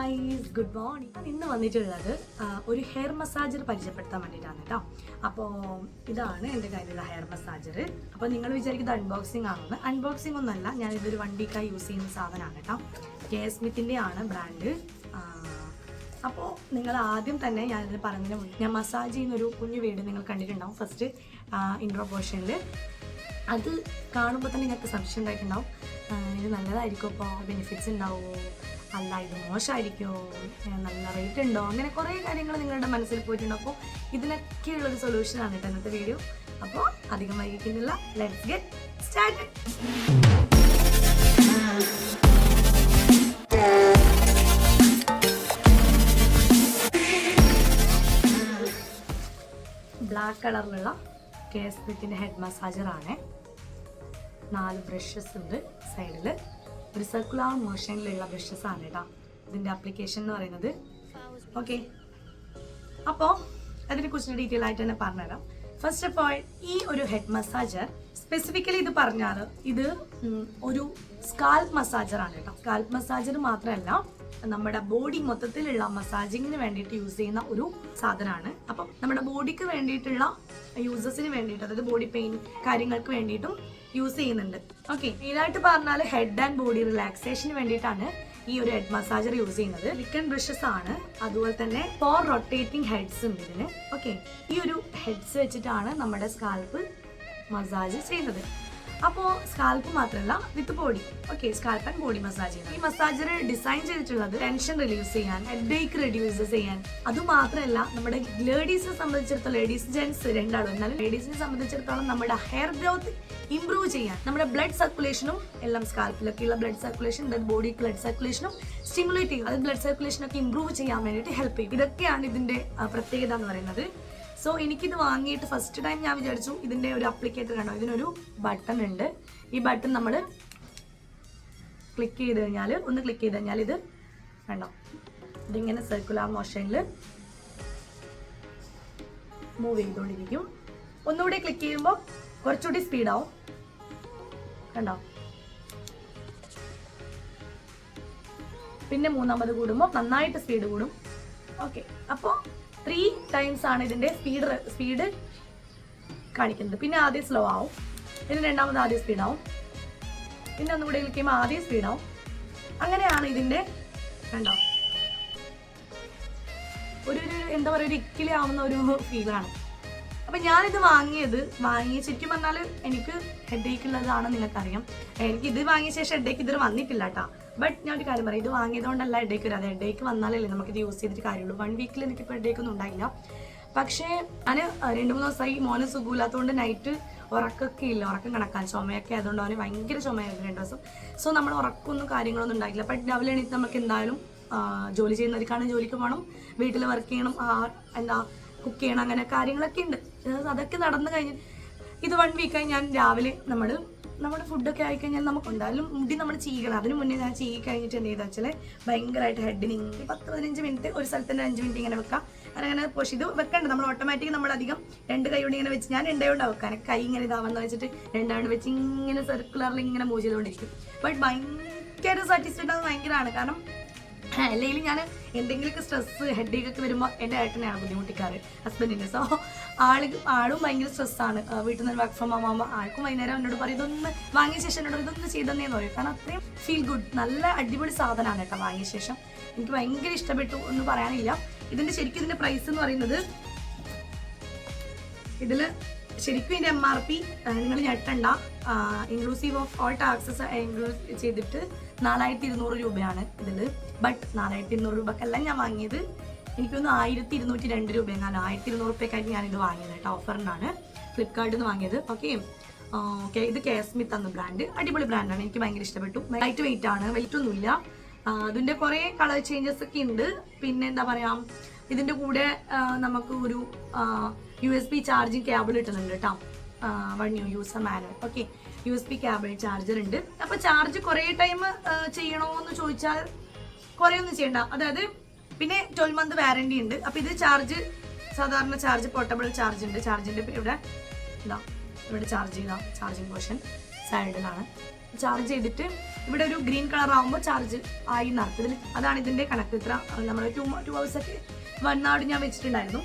Guys, good morning. ഞാൻ ഇന്ന് വന്നിട്ടുള്ളത് ഒരു ഹെയർ മസാജർ പരിചയപ്പെടുത്താൻ വേണ്ടിയിട്ടാണ് കേട്ടോ. അപ്പോൾ ഇതാണ് എൻ്റെ കയ്യിലുള്ള ഹെയർ മസാജർ. അപ്പോൾ നിങ്ങൾ വിചാരിക്കുന്നത് അൺബോക്സിംഗ് ആണെന്ന്. അൺബോക്സിംഗ് ഒന്നുമല്ല, ഞാനിതൊരു വണ്ടിക്കായി യൂസ് ചെയ്യുന്ന സാധനമാണ് കേട്ടോ. കെ സ്മിത്തിൻ്റെ ആണ് ബ്രാൻഡ്. അപ്പോൾ നിങ്ങൾ ആദ്യം തന്നെ ഞാനിത് പറഞ്ഞതിന് മുന്നേ ഞാൻ മസാജ് ചെയ്യുന്നൊരു കുഞ്ഞു വീഡിയോ നിങ്ങൾ കണ്ടിട്ടുണ്ടാവും. ഫസ്റ്റ് ഇൻട്രോ പോർഷനിൽ അത് കാണുമ്പോൾ തന്നെ നിങ്ങൾക്ക് സംശയം ഉണ്ടായിട്ടുണ്ടാവും, ഇത് നല്ലതായിരിക്കും, അപ്പോൾ ബെനിഫിറ്റ്സ് ഉണ്ടാവുമോ, അല്ല ഇത് മോശമായിരിക്കുമോ, നല്ല റേറ്റ് ഉണ്ടോ, അങ്ങനെ കുറേ കാര്യങ്ങൾ നിങ്ങളുടെ മനസ്സിൽ പോയിട്ടുണ്ടോ. അപ്പോൾ ഇതിനൊക്കെയുള്ളൊരു സൊല്യൂഷനാണ് കേട്ടോ ഇന്നത്തെ വീഡിയോ. അപ്പോൾ അധികം വൈകിക്കുന്നില്ല, ലെറ്റ്സ് ഗെറ്റ് സ്റ്റാർട്ടഡ്. ബ്ലാക്ക് കളറിലുള്ള കെ സ്മിത്തിൻ്റെ ഹെഡ് മസാജറാണ്. 4 ബ്രഷസ് ഉണ്ട് സൈഡിൽ. ഒരു സർക്കുലർ മോഷനിലുള്ള ബ്രഷസ് ആണ് കേട്ടോ ഇതിൻ്റെ ആപ്ലിക്കേഷൻ എന്ന് പറയുന്നത്. ഓക്കെ, അപ്പോൾ അതിനെക്കുറിച്ച് ഡീറ്റെയിൽ ആയിട്ട് തന്നെ പറഞ്ഞുതരാം. ഫസ്റ്റ് ഓഫ് ഓൾ, ഈ ഒരു ഹെഡ് മസാജർ സ്പെസിഫിക്കലി ഇത് പറഞ്ഞാൽ ഇത് ഒരു സ്കാൽപ്പ് മസാജറാണ് കേട്ടോ. സ്കാൽപ്പ് മസാജർ മാത്രമല്ല, നമ്മുടെ ബോഡി മൊത്തത്തിലുള്ള മസാജിങ്ങിന് വേണ്ടിയിട്ട് യൂസ് ചെയ്യുന്ന ഒരു സാധനമാണ്. അപ്പം നമ്മുടെ ബോഡിക്ക് വേണ്ടിയിട്ടുള്ള യൂസസിന് വേണ്ടിയിട്ട്, അതായത് ബോഡി പെയിൻ കാര്യങ്ങൾക്ക് വേണ്ടിയിട്ടും യൂസ് ചെയ്യുന്നുണ്ട്. ഓക്കെ, മെയിനായിട്ട് പറഞ്ഞാൽ ഹെഡ് ആൻഡ് ബോഡി റിലാക്സേഷന് വേണ്ടിയിട്ടാണ് ഈ ഒരു ഹെഡ് മസാജർ യൂസ് ചെയ്യുന്നത്. ലിക്കൺ ബ്രഷസ് ആണ്, അതുപോലെ തന്നെ 4 റൊട്ടേറ്റിംഗ് ഹെഡ്സ് ഉണ്ട് ഇതിന്. ഓക്കെ, ഈ ഒരു ഹെഡ്സ് വെച്ചിട്ടാണ് നമ്മുടെ സ്കാൽപ്പ് മസാജ് ചെയ്യുന്നത്. അപ്പോൾ സ്കാൽപ്പ് മാത്രമല്ല, with body. Okay, scalp and body massage ചെയ്യുന്നത്. ഈ മസാജർ ഡിസൈൻ ചെയ്തിട്ടുള്ളത് ടെൻഷൻ റിലീസ് ചെയ്യാൻ, ഹെഡ് ഏക്ക് റിഡ്യൂസ് ചെയ്യാൻ. അതുമാത്രമല്ല, നമ്മുടെ ലേഡീസിനെ സംബന്ധിച്ചിടത്തോളം, ലേഡീസ് ജെന്റ്സ് രണ്ടാളും, എന്നാലും ലേഡീസിനെ സംബന്ധിച്ചിടത്തോളം നമ്മുടെ ഹെയർ ഗ്രോത്ത് ഇംപ്രൂവ് ചെയ്യാൻ, നമ്മുടെ ബ്ലഡ് സർക്കുലേഷനും എല്ലാം, സ്കാൽപ്പിലൊക്കെയുള്ള ബ്ലഡ് സർക്കുലേഷൻ, അതായത് ബോഡി ബ്ലഡ് സർക്കുലേഷനും സ്റ്റിമുലേറ്റ് ചെയ്യും, അതായത് ബ്ലഡ് സർക്കുലേഷനൊക്കെ ഇംപ്രൂവ് ചെയ്യാൻ വേണ്ടിയിട്ട് ഹെൽപ്പ് ചെയ്യും. ഇതൊക്കെയാണ് ഇതിന്റെ പ്രത്യേകത എന്ന് പറയുന്നത്. സോ എനിക്കിത് വാങ്ങിയിട്ട് ഫസ്റ്റ് ടൈം ഞാൻ വിചാരിച്ചു ഇതിൻ്റെ ഒരു അപ്ലിക്കേറ്റർ കണ്ടോ, ഇതിനൊരു ബട്ടൺ ഉണ്ട്. ഈ ബട്ടൺ നമ്മൾ ക്ലിക്ക് ചെയ്ത് കഴിഞ്ഞാൽ, ഒന്ന് ക്ലിക്ക് ചെയ്ത് കഴിഞ്ഞാൽ ഇത് കണ്ടോ, ഇതിങ്ങനെ സർക്കുലർ മോഷനിൽ മൂവ് ചെയ്തുകൊണ്ടിരിക്കും. ഒന്നുകൂടി ക്ലിക്ക് ചെയ്യുമ്പോൾ കുറച്ചുകൂടി സ്പീഡാവും കണ്ടോ. പിന്നെ 3ാമത് കൂടുമ്പോൾ നന്നായിട്ട് സ്പീഡ് കൂടും. ഓക്കെ, അപ്പോൾ 3 ടൈംസ് ആണ് ഇതിന്റെ സ്പീഡ് കാണിക്കുന്നത്. പിന്നെ ആദ്യം സ്ലോ ആവും, പിന്നെ 2ാമത് ആദ്യം സ്പീഡാവും, പിന്നെ ഒന്നുകൂടി ക്ലിക്ക് ചെയ്യുമ്പോൾ ആദ്യം സ്പീഡാവും. അങ്ങനെയാണ് ഇതിന്റെ കണ്ടോ, ഒരു എന്താ പറയുക, ഒരു ഇക്കിലി ആവുന്ന ഒരു ഫീലാണ്. അപ്പം ഞാനിത് വാങ്ങിയ ശരിക്കും പറഞ്ഞാൽ എനിക്ക് ഹെഡ് ഏക്ക് ഉള്ളതാണ്, നിങ്ങൾക്കറിയാം. എനിക്ക് ഇത് വാങ്ങിയ ശേഷം ഹെഡ് ഏക്ക് ഇതുവരെ വന്നിട്ടില്ല കേട്ടോ. ബട്ട് ഞാൻ ഒരു കാര്യം പറയാം, ഇത് വാങ്ങിയതുകൊണ്ടല്ല ഹെഡ് ഏക്ക് വരാതെ. ഹെഡ് ഏക്ക് വന്നാലല്ലേ നമുക്കിത് യൂസ് ചെയ്തിട്ട് കാര്യമുള്ളൂ. 1 വീക്കിൽ എനിക്കിപ്പോൾ ഹെഡ് ഏക്ക് ഒന്നും ഉണ്ടായില്ല. പക്ഷേ ഞാൻ 2-3 ദിവസമായി മോന് സുഖമില്ലാത്തതുകൊണ്ട് നൈറ്റ് ഉറക്കൊക്കെ ഇല്ല, ഉറക്കം കണക്കാൻ, ചുമയൊക്കെ ആയതുകൊണ്ട് അവന് ഭയങ്കര ചുമയായിരുന്നു 2 ദിവസം. സോ നമ്മൾ ഉറക്കമൊന്നും കാര്യങ്ങളൊന്നും ഉണ്ടായില്ല. ബട്ട് രാവിലെ എണീറ്റ് നമുക്ക് എന്തായാലും ജോലി ചെയ്യുന്നവർക്കാണ് ജോലിക്ക് പോകണം, വീട്ടിൽ വർക്ക് ചെയ്യണം, കുക്ക് ചെയ്യണം, അങ്ങനെ കാര്യങ്ങളൊക്കെ ഉണ്ട്. അതൊക്കെ നടന്നു കഴിഞ്ഞ് ഇത് 1 വീക്കായി ഞാൻ രാവിലെ നമ്മുടെ ഫുഡൊക്കെ ആയിക്കഴിഞ്ഞാൽ നമുക്ക് എന്തായാലും മുടി നമ്മൾ ചെയ്യണം. അതിന് മുന്നേ ഞാൻ ചെയ്യി കഴിഞ്ഞിട്ട് എന്ത് ചെയ്താൽ വെച്ചാൽ ഭയങ്കരമായിട്ട് ഹെഡിന് 10-15 മിനിറ്റ് ഒരു സ്ഥലത്ത് തന്നെ 5 മിനിറ്റ് ഇങ്ങനെ വെക്കാം. അങ്ങനെ പക്ഷേ ഇത് വെക്കണ്ട, നമ്മൾ ഓട്ടോമാറ്റിക് നമ്മളധികം 2 കൈ കൊണ്ട് ഇങ്ങനെ വെച്ച്, ഞാൻ 2 കൊണ്ടാണ് വെക്കാൻ, കൈ ഇങ്ങനെ ഇതാവെന്ന് വെച്ചിട്ട് 2 കൊണ്ട് വെച്ച് ഇങ്ങനെ സർക്കുലറിൽ ഇങ്ങനെ മൂവ് ചെയ്തുകൊണ്ടിരിക്കും. ബട്ട് ഭയങ്കര സാറ്റിസ്ഫൈഡ് അത് ഭയങ്കരമാണ്. കാരണം അല്ലെങ്കിൽ ഞാൻ എന്തെങ്കിലുമൊക്കെ സ്ട്രെസ് ഹെഡേക്കൊക്കെ വരുമ്പോൾ എൻ്റെ ഏട്ടനെയാണ് ബുദ്ധിമുട്ടിക്കാറ്, ഹസ്ബൻഡിൻ്റെ. സോ ആളും ഭയങ്കര സ്ട്രെസ്സാണ്, വീട്ടിൽ നിന്ന് വർക്ക് ഫ്രം ഹോം ആകുമ്പോൾ ആൾക്കും വൈകുന്നേരം എന്നോട് പറയും ഇതൊന്ന് വാങ്ങിയ ശേഷം എന്നോട് ഇതൊന്ന് ചെയ്തെന്നേന്ന് പറയും. കാരണം അത്രയും ഫീൽ ഗുഡ്, നല്ല അടിപൊളി സാധനമാണ് കേട്ടോ. വാങ്ങിയ ശേഷം എനിക്ക് ഭയങ്കര ഇഷ്ടപ്പെട്ടു, ഒന്നും പറയാനില്ല. ശരിക്കും ഇതിൻ്റെ പ്രൈസ് എന്ന് പറയുന്നത്, ഇതിൽ ശരിക്കും ഇതിൻ്റെ MRP നിങ്ങൾ ഞെട്ടണ്ട, inclusive of all taxes include ചെയ്തിട്ട് 4200 രൂപയാണ് ഇതിൽ. ബട്ട് 4200 രൂപക്കല്ല ഞാൻ വാങ്ങിയത്, എനിക്കൊന്ന് 1202 രൂപയെങ്ങാനും, 1200 രൂപയ്ക്കായിട്ട് ഞാനിത് വാങ്ങിയത് കേട്ടോ. ഓഫറിനാണ് ഫ്ലിപ്കാർട്ടിൽ നിന്ന് വാങ്ങിയത്. ഓക്കെ, ഇത് കെ സ്മിത്ത് എന്ന ബ്രാൻഡ്, അടിപൊളി ബ്രാൻഡാണ്, എനിക്ക് ഭയങ്കര ഇഷ്ടപ്പെട്ടു. ലൈറ്റ് വെയിറ്റ് ആണ്, വെയിറ്റ് ഒന്നുമില്ല. അതിൻ്റെ കുറേ കളർ ചേഞ്ചസ് ഒക്കെ ഉണ്ട്. പിന്നെ എന്താ പറയുക, ഇതിൻ്റെ കൂടെ നമുക്ക് ഒരു USB ചാർജിങ് കേബിൾ കിട്ടുന്നുണ്ട് കേട്ടോ. 1 user manual. Okay, USB cable charger ഉണ്ട്. അപ്പോൾ ചാർജ് കുറേ ടൈം ചെയ്യണോ എന്ന് ചോദിച്ചാൽ കുറേ ഒന്നും ചെയ്യണ്ട. അതായത് പിന്നെ 12 മന്ത് വാറണ്ടി ഉണ്ട്. അപ്പോൾ ഇത് സാധാരണ ചാർജ് പോർട്ടബിൾ ചാർജ് ഉണ്ട്. ചാർജിൻ്റെ ഇവിടെ ചാർജ് ചെയ്താൽ ചാർജിങ് പോർഷൻ സൈഡിലാണ്. ചാർജ് ചെയ്തിട്ട് ഇവിടെ ഒരു ഗ്രീൻ കളർ ആകുമ്പോൾ ചാർജ് ആയി നടത്തും. അതാണ് ഇതിൻ്റെ കണക്ക്. ഇത്ര നമ്മൾ 2 hours-ഒക്കെ 1 hour ഞാൻ വെച്ചിട്ടുണ്ടായിരുന്നു.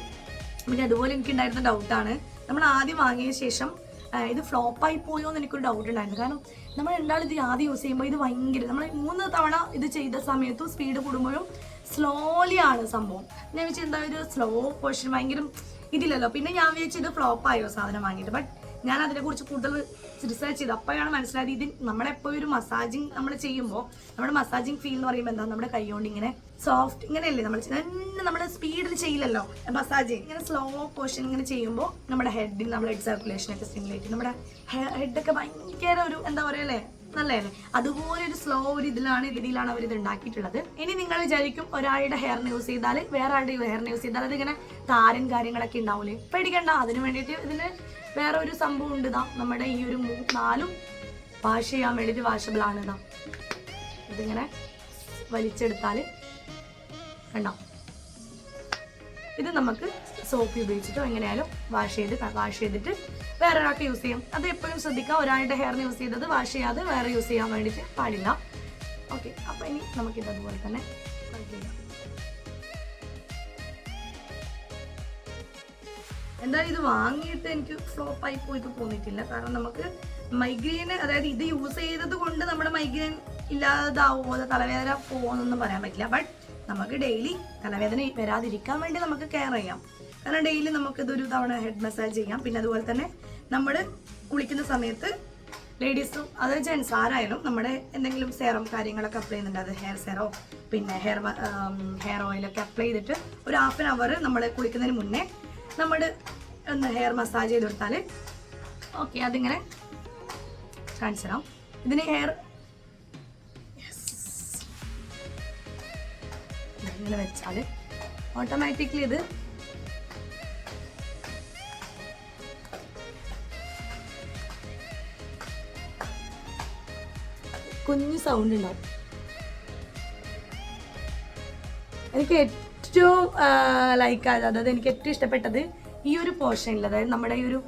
പിന്നെ അതുപോലെ എനിക്കുണ്ടായിരുന്ന ഡൗട്ടാണ്, നമ്മൾ ആദ്യം വാങ്ങിയ ശേഷം ഇത് ഫ്ലോപ്പായി പോയോ എന്ന് എനിക്കൊരു ഡൗട്ട് ഉണ്ടായിരുന്നു. കാരണം നമ്മൾ രണ്ടാളും ഇത് ആദ്യം യൂസ് ചെയ്യുമ്പോൾ ഇത് ഭയങ്കര, നമ്മൾ 3 തവണ ഇത് ചെയ്ത സമയത്തും സ്പീഡ് കൂടുമ്പോഴും സ്ലോലി ആണ് സംഭവം. ഞാൻ വെച്ചാൽ എന്താ ഒരു സ്ലോ പോർഷൻ ഭയങ്കര ഇതില്ലല്ലോ. പിന്നെ ഞാൻ വിചാരിച്ചത് ഫ്ലോപ്പായോ സാധനം വാങ്ങിയിട്ട്. ബട്ട് ഞാൻ അതിനെക്കുറിച്ച് കൂടുതൽ റിസർച്ച് ചെയ്തു. അപ്പോഴാണ് മനസ്സിലായത് ഇത് നമ്മളെപ്പോഴും ഒരു മസാജിങ് നമ്മൾ ചെയ്യുമ്പോൾ നമ്മുടെ മസാജിങ് ഫീൽ എന്ന് പറയുമ്പോൾ എന്താ, നമ്മുടെ കൈ കൊണ്ട് ഇങ്ങനെ സോഫ്റ്റ് ഇങ്ങനെയല്ലേ നമ്മൾ ചെയ്യുന്നത്, നമ്മുടെ സ്പീഡിൽ ചെയ്യില്ലല്ലോ മസാജിങ്. ഇങ്ങനെ സ്ലോ പോർഷൻ ഇങ്ങനെ ചെയ്യുമ്പോൾ നമ്മുടെ ഹെഡിൽ ബ്ലഡ് സർക്കുലേഷൻ ഒക്കെ സ്റ്റിമുലേറ്റ് ചെയ്യും. നമ്മുടെ ഹെഡൊക്കെ ഭയങ്കര ഒരു എന്താ പറയുക അല്ലേ, നല്ലതല്ലേ. അതുപോലെ ഒരു സ്ലോ ഒരു രീതിയിലാണ് അവർ ഇത് ഉണ്ടാക്കിയിട്ടുള്ളത്. ഇനി നിങ്ങൾ വിചാരിക്കും ഒരാളുടെ ഹെയറിന് യൂസ് ചെയ്താൽ വേറെ ആളുടെ ഹെയറിന് യൂസ് ചെയ്താൽ അതിങ്ങനെ താരൻ കാര്യങ്ങളൊക്കെ ഉണ്ടാവൂലേ. പേടിക്കണ്ട, അതിന് വേണ്ടിയിട്ട് ഇതിന് വേറെ ഒരു സംഭവം ഉണ്ട്. ഇതാ നമ്മുടെ ഈ ഒരു 4 വാഷ് ചെയ്യാൻ വേണ്ടിയിട്ട് വാഷബിൾ ആണ്. ഇതാ ഇതിങ്ങനെ വലിച്ചെടുത്താൽ കണ്ടോ, ഇത് നമുക്ക് സോപ്പ് ഉപയോഗിച്ചിട്ടോ എങ്ങനെയായാലും വാഷ് ചെയ്തിട്ട് വേറെ ഒരാൾക്ക് യൂസ് ചെയ്യും. അത് എപ്പോഴും ശ്രദ്ധിക്കാം, ഒരാളുടെ ഹെയറിന് യൂസ് ചെയ്തത് വാഷ് ചെയ്യാതെ വേറെ യൂസ് ചെയ്യാൻ വേണ്ടിയിട്ട് പാടില്ല. ഓക്കെ, അപ്പോൾ ഇനി നമുക്കിത് അതുപോലെ തന്നെ ചെയ്യാം. എന്തായാലും ഇത് വാങ്ങിയിട്ട് എനിക്ക് ഫ്ലോപ്പായി പോയിട്ട് തോന്നിയിട്ടില്ല. കാരണം നമുക്ക് മൈഗ്രെയിന്, അതായത് ഇത് യൂസ് ചെയ്തത് കൊണ്ട് നമ്മുടെ മൈഗ്രെയിൻ ഇല്ലാതാവുമോ തലവേദന പോകുമെന്നൊന്നും പറയാൻ പറ്റില്ല. ബട്ട് നമുക്ക് ഡെയിലി തലവേദന വരാതിരിക്കാൻ വേണ്ടി നമുക്ക് കെയർ ചെയ്യാം. കാരണം ഡെയിലി നമുക്കിതൊരു തവണ ഹെഡ് മസാജ് ചെയ്യാം. പിന്നെ അതുപോലെ തന്നെ നമ്മൾ കുളിക്കുന്ന സമയത്ത് ലേഡീസും അത് ജെൻസ് ആരായാലും നമ്മുടെ എന്തെങ്കിലും സെറം കാര്യങ്ങളൊക്കെ അപ്ലൈ ചെയ്യുന്നുണ്ട്. അത് ഹെയർ സെറോ പിന്നെ ഹെയർ ഓയിലൊക്കെ അപ്ലൈ ചെയ്തിട്ട് ഒരു 1/2 hour നമ്മൾ കുളിക്കുന്നതിന് മുന്നേ നമ്മൾ ഒന്ന് ഹെയർ മസാജ് ചെയ്ത് കൊടുത്താൽ ഓക്കെ. അതിങ്ങനെ കാണിച്ചു തരാം. ഇതിന് ഹെയർ ഇങ്ങനെ വെച്ചാൽ ഓട്ടോമാറ്റിക്കലി ഇത് കുഞ്ഞു സൗണ്ട് ഉണ്ടാവും. എനിക്ക് ഏറ്റവും ലൈക്ക് ആയത്, അതായത് എനിക്ക് ഏറ്റവും ഇഷ്ടപ്പെട്ടത് ഈ ഒരു പോർഷനിൽ, അതായത് നമ്മുടെ ഈ ഒരു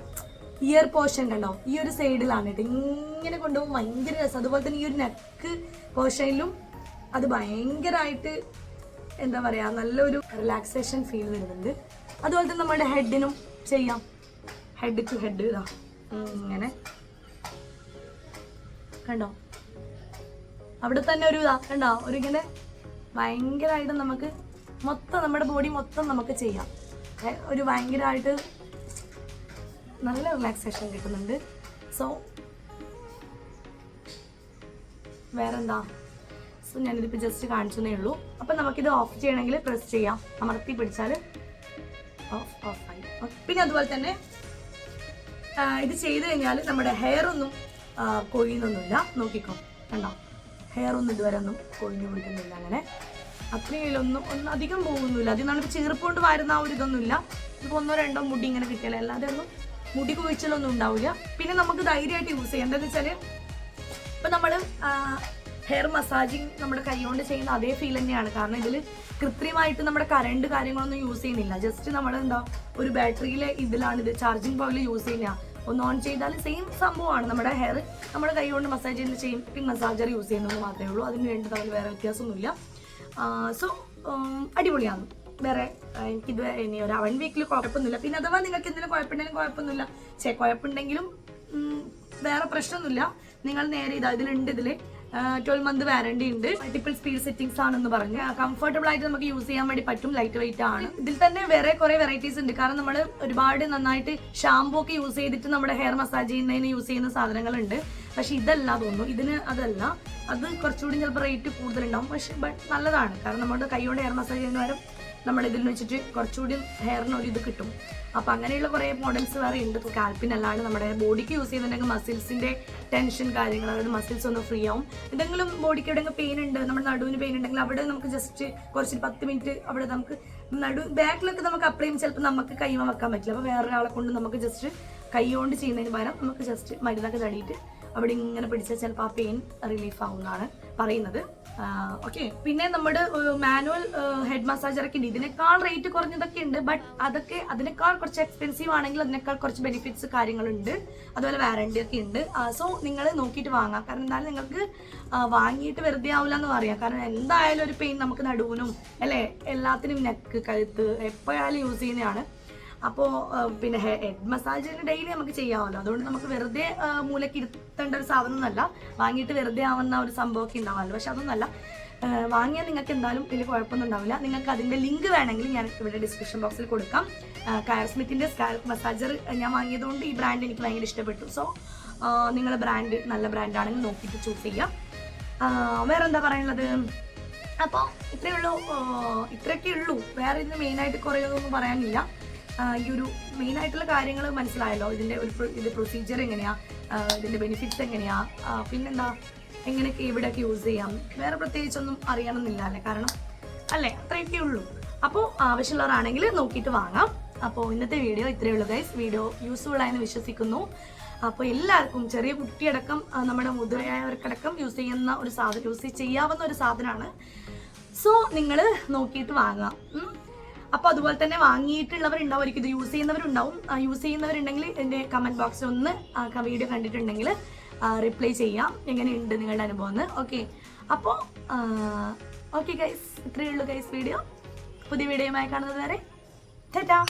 ഇയർ പോർഷൻ കണ്ടോ, ഈ ഒരു സൈഡിലാണ് കേട്ടോ ഇങ്ങനെ കൊണ്ടുപോകും. ഭയങ്കര രസം. അതുപോലെ തന്നെ ഈ ഒരു നെക്ക് പോർഷനിലും അത് ഭയങ്കരമായിട്ട് എന്താ പറയുക, നല്ലൊരു റിലാക്സേഷൻ ഫീൽ വരുന്നുണ്ട്. അതുപോലെ തന്നെ നമ്മുടെ ഹെഡിനും ചെയ്യാം. ഹെഡ് ടു ഹെഡ് ഇതാ ഇങ്ങനെ കണ്ടോ, അവിടെ തന്നെ ഒരു ഇതാ കണ്ടോ, ഒരു ഇങ്ങനെ ഭയങ്കരമായിട്ട് നമുക്ക് മൊത്തം നമ്മുടെ ബോഡി മൊത്തം നമുക്ക് ചെയ്യാം. ഒരു ഭയങ്കരമായിട്ട് നല്ല റിലാക്സേഷൻ കിട്ടുന്നുണ്ട്. സോ വേറെന്താ, സോ ഞാനിതിപ്പോൾ ജസ്റ്റ് കാണിച്ചതേ ഉള്ളൂ. അപ്പം നമുക്കിത് ഓഫ് ചെയ്യണമെങ്കിൽ പ്രസ് ചെയ്യാം, അമർത്തി പിടിച്ചാൽ ഓഫായി. പിന്നെ അതുപോലെ തന്നെ ഇത് ചെയ്ത് കഴിഞ്ഞാൽ നമ്മുടെ ഹെയർ ഒന്നും കൊഴിയുന്നൊന്നുമില്ല. നോക്കിക്കോ കണ്ടോ, ഹെയർ ഒന്നും ഇതുവരെ ഒന്നും കൊഴിഞ്ഞു പിടിക്കുന്നില്ല. അങ്ങനെ അത്രയിലൊന്നും അധികം പോകുന്നില്ല. അതിൽ നിന്നാണ് ചീർപ്പ് കൊണ്ട് വരുന്ന ആ ഒരു ഇതൊന്നുമില്ല. ഇപ്പോൾ 1-2 മുടി ഇങ്ങനെ കിട്ടിയാൽ, അല്ലാതെ ഒന്നും മുടി കൊഴിച്ചിലൊന്നും ഉണ്ടാവില്ല. പിന്നെ നമുക്ക് ധൈര്യമായിട്ട് യൂസ് ചെയ്യാം. എന്താണെന്ന് വെച്ചാൽ ഇപ്പം നമ്മൾ ഹെയർ മസാജിങ് നമ്മുടെ കൈ കൊണ്ട് ചെയ്യുന്ന അതേ ഫീൽ തന്നെയാണ്. കാരണം ഇതിൽ കൃത്രിമമായിട്ട് നമ്മുടെ കറണ്ട് കാര്യങ്ങളൊന്നും യൂസ് ചെയ്യുന്നില്ല. ജസ്റ്റ് നമ്മൾ എന്താ ഒരു ബാറ്ററിയിലെ ഇതിലാണ് ഇത് ചാർജിങ് പോയിൽ യൂസ് ചെയ്യുക. ഒന്ന് ഓൺ ചെയ്താൽ സെയിം സംഭവമാണ്. നമ്മുടെ ഹെയർ നമ്മുടെ കൈ കൊണ്ട് മസാജ് ചെയ്യുന്ന ചെയ്യും മസാജർ യൂസ് ചെയ്യുന്നത് മാത്രമേ ഉള്ളൂ. അതിന് വേണ്ടി തമ്മിൽ വേറെ വ്യത്യാസമൊന്നുമില്ല. സോ അടിപൊളിയാണ്. വേറെ എനിക്കിത് ഇനി ഒരു 1 week കുഴപ്പമൊന്നുമില്ല. പിന്നെ അഥവാ നിങ്ങൾക്ക് എന്തെങ്കിലും കുഴപ്പമുണ്ടെങ്കിലും കുഴപ്പമൊന്നുമില്ല, കുഴപ്പമുണ്ടെങ്കിലും വേറെ പ്രശ്നമൊന്നുമില്ല. നിങ്ങൾ നേരെ ഇതിലുണ്ട്, ഇതിൽ 12 month വാറണ്ടി ഉണ്ട്. മൾട്ടിപ്പിൾ സ്പീഡ് സെറ്റിംഗ്സ് ആണെന്ന് പറഞ്ഞ് കംഫർട്ടബിൾ ആയിട്ട് നമുക്ക് യൂസ് ചെയ്യാൻ വേണ്ടി പറ്റും. ലൈറ്റ് വെയിറ്റ് ആണ്. ഇതിൽ തന്നെ വേറെ കുറെ വെറൈറ്റീസ് ഉണ്ട്. കാരണം നമ്മൾ ഒരുപാട് നന്നായിട്ട് ഷാമ്പൂ ഒക്കെ യൂസ് ചെയ്തിട്ട് നമ്മുടെ ഹെയർ മസാജ് ചെയ്യുന്നതിന് യൂസ് ചെയ്യുന്ന സാധനങ്ങളുണ്ട്. പക്ഷെ ഇതല്ല തോന്നുന്നു, ഇതിന് അതല്ല. അത് കുറച്ചുകൂടി ചിലപ്പോൾ റേറ്റ് കൂടുതലുണ്ടാവും. പക്ഷെ ബട്ട് നല്ലതാണ്. കാരണം നമ്മുടെ കൈകൊണ്ട് ഹെയർ മസാജ് ചെയ്യുന്ന നേരം നമ്മൾ ഇതിൽ വെച്ചിട്ട് കുറച്ചുകൂടി ഹെയറിനൊരു ഇത് കിട്ടും. അപ്പം അങ്ങനെയുള്ള കുറേ മോഡൽസ് വേറെ ഉണ്ട്. സ്കാൽപ്പിനല്ലാണ്ട് നമ്മുടെ ബോഡിക്ക് യൂസ് ചെയ്യുന്നുണ്ടെങ്കിൽ മസിൽസിൻ്റെ ടെൻഷൻ കാര്യങ്ങൾ, അതായത് മസിൽസ് ഒന്ന് ഫ്രീ ആവും. എന്തെങ്കിലും ബോഡിക്ക് എവിടെയെങ്കിലും പെയിൻ ഉണ്ട്, നമ്മുടെ നടുവിന് പെയിൻ ഉണ്ടെങ്കിൽ അവിടെ നമുക്ക് ജസ്റ്റ് കുറച്ച് 10 minute അവിടെ നമുക്ക് ബാക്കിലൊക്കെ നമുക്ക് അപ്ലൈ ചെയ്യും. ചിലപ്പോൾ നമുക്ക് കൈമ വെക്കാൻ പറ്റില്ല. അപ്പോൾ വേറൊരാളെ കൊണ്ട് നമുക്ക് ജസ്റ്റ് കൈ കൊണ്ട് ചെയ്യുന്നതിന് പകരം നമുക്ക് ജസ്റ്റ് മരുന്നൊക്കെ തടിയിട്ട് അവിടെ ഇങ്ങനെ പിടിച്ചാൽ ചിലപ്പോൾ ആ പെയിൻ റിലീഫ് ആവുന്നതാണ്. പറയുന്നത്. ഓക്കെ, പിന്നെ നമ്മുടെ മാനുവൽ ഹെഡ് മസാജറൊക്കെ ഉണ്ട്. ഇതിനേക്കാൾ റേറ്റ് കുറഞ്ഞതൊക്കെ ഉണ്ട്, ബട്ട് അതൊക്കെ അതിനേക്കാൾ കുറച്ച് എക്സ്പെൻസീവ് ആണെങ്കിൽ അതിനേക്കാൾ കുറച്ച് ബെനിഫിറ്റ്സ് കാര്യങ്ങളുണ്ട്, അതുപോലെ വാറണ്ടി ഒക്കെ ഉണ്ട്. സോ നിങ്ങൾ നോക്കിയിട്ട് വാങ്ങാം. കാരണം എന്തായാലും നിങ്ങൾക്ക് വാങ്ങിയിട്ട് വെറുതെ ആവില്ല എന്ന് പറയാം. കാരണം എന്തായാലും ഒരു പെയിൻ നമുക്ക് നടുവിനും അല്ലേ എല്ലാത്തിനും നെക്ക് കഴുത്ത് എപ്പോഴായാലും യൂസ് ചെയ്യുന്നതാണ്. അപ്പോൾ പിന്നെ ഹെഡ് മസാജിന് ഡെയിലി നമുക്ക് ചെയ്യാമല്ലോ. അതുകൊണ്ട് നമുക്ക് വെറുതെ മൂലയ്ക്ക് ഇരുത്തേണ്ട ഒരു സാധനം ഒന്നല്ല, വാങ്ങിയിട്ട് വെറുതെ ആവുന്ന ഒരു സംഭവമൊക്കെ ഉണ്ടാവാമല്ലോ. പക്ഷെ അതൊന്നല്ല, വാങ്ങിയാൽ നിങ്ങൾക്ക് എന്തായാലും വലിയ കുഴപ്പമൊന്നും ഉണ്ടാവില്ല. നിങ്ങൾക്ക് അതിൻ്റെ ലിങ്ക് വേണമെങ്കിൽ ഞാൻ ഇവിടെ ഡിസ്ക്രിപ്ഷൻ ബോക്സിൽ കൊടുക്കാം. കയർ സ്മിത്തിൻ്റെ സ്കാൽപ്പ് മസാജർ ഞാൻ വാങ്ങിയതുകൊണ്ട് ഈ ബ്രാൻഡ് എനിക്ക് ഭയങ്കര ഇഷ്ടപ്പെട്ടു. സോ നിങ്ങളുടെ ബ്രാൻഡ് നല്ല ബ്രാൻഡാണെങ്കിൽ നോക്കിയിട്ട് ചൂസ് ചെയ്യാം. വേറെ എന്താ പറയാനുള്ളത്? അപ്പോൾ ഇത്രയൊക്കെ ഉള്ളൂ. വേറെ ഇതിന് മെയിനായിട്ട് കുറേയൊന്നും പറയാനില്ല. ഈ ഒരു മെയിനായിട്ടുള്ള കാര്യങ്ങൾ മനസ്സിലായല്ലോ. ഇതിൻ്റെ പ്രൊസീജിയർ എങ്ങനെയാണ്, ഇതിൻ്റെ ബെനിഫിറ്റ്സ് എങ്ങനെയാണ്, പിന്നെന്താ എങ്ങനെയൊക്കെ ഇവിടെയൊക്കെ യൂസ് ചെയ്യാം. വേറെ പ്രത്യേകിച്ചൊന്നും അറിയണമെന്നില്ല അല്ലേ, കാരണം അല്ലേ അത്രയൊക്കെ ഉള്ളൂ. അപ്പോൾ ആവശ്യമുള്ളവരാണെങ്കിൽ നോക്കിയിട്ട് വാങ്ങാം. അപ്പോൾ ഇന്നത്തെ വീഡിയോ ഇത്രയേ ഉള്ളൂ ഗൈസ്. വീഡിയോ യൂസ്ഫുൾ ആയെന്ന് വിശ്വസിക്കുന്നു. അപ്പോൾ എല്ലാവർക്കും, ചെറിയ കുട്ടിയടക്കം നമ്മുടെ മുതിർന്നവർക്കടക്കം യൂസ് ചെയ്യാവുന്ന ഒരു സാധനമാണ്. സോ നിങ്ങൾ നോക്കിയിട്ട് വാങ്ങാം. അപ്പോൾ അതുപോലെ തന്നെ വാങ്ങിയിട്ടുള്ളവരുണ്ടാവും, ഇത് യൂസ് ചെയ്യുന്നവരുണ്ടാവും. യൂസ് ചെയ്യുന്നവരുണ്ടെങ്കിൽ എൻ്റെ കമൻറ്റ് ബോക്സിൽ ഒന്ന് വീഡിയോ കണ്ടിട്ടുണ്ടെങ്കിൽ റിപ്ലൈ ചെയ്യാം, എങ്ങനെയുണ്ട് നിങ്ങളുടെ അനുഭവം എന്ന്. ഓക്കെ, അപ്പോൾ ഓക്കെ ഗൈസ്, ഇത്രയേ ഉള്ളൂ ഗൈസ് വീഡിയോ. പുതിയ വീഡിയോയുമായി കാണുന്നത് വരെ ടാറ്റാ.